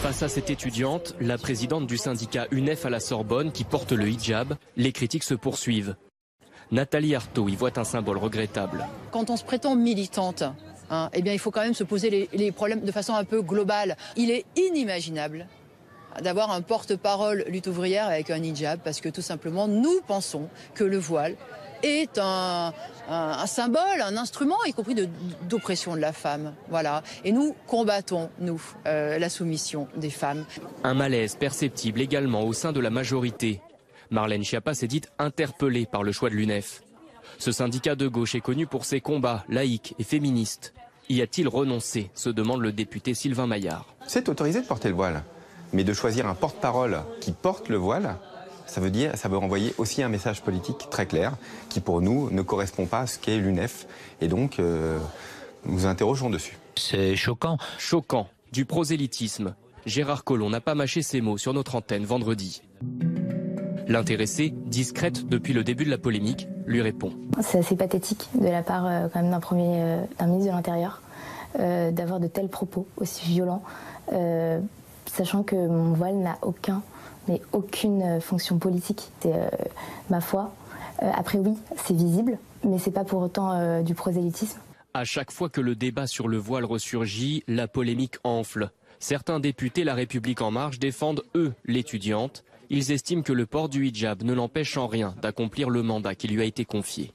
Face à cette étudiante, la présidente du syndicat UNEF à la Sorbonne qui porte le hijab, les critiques se poursuivent. Nathalie Arthaud y voit un symbole regrettable. Quand on se prétend militante, eh bien, il faut quand même se poser les problèmes de façon un peu globale. Il est inimaginable d'avoir un porte-parole lutte ouvrière avec un hijab parce que tout simplement nous pensons que le voile est un symbole, un instrument, y compris d'oppression de la femme. Voilà. Et nous combattons, la soumission des femmes. Un malaise perceptible également au sein de la majorité. Marlène Schiappa s'est dite interpellée par le choix de l'UNEF. Ce syndicat de gauche est connu pour ses combats laïques et féministes. Y a-t-il renoncé, se demande le député Sylvain Maillard. C'est autorisé de porter le voile, mais de choisir un porte-parole qui porte le voile, ça veut renvoyer aussi un message politique très clair qui pour nous ne correspond pas à ce qu'est l'UNEF et donc nous interrogeons dessus. C'est choquant. Choquant, du prosélytisme. Gérard Collomb n'a pas mâché ses mots sur notre antenne vendredi. L'intéressée, discrète depuis le début de la polémique, lui répond. C'est assez pathétique de la part quand même d'un ministre de l'Intérieur d'avoir de tels propos aussi violents, sachant que mon voile n'a aucune fonction politique. C'est ma foi. Après oui, c'est visible, mais c'est pas pour autant du prosélytisme. À chaque fois que le débat sur le voile ressurgit, la polémique enfle. Certains députés La République En Marche défendent, eux, l'étudiante. Ils estiment que le port du hijab ne l'empêche en rien d'accomplir le mandat qui lui a été confié.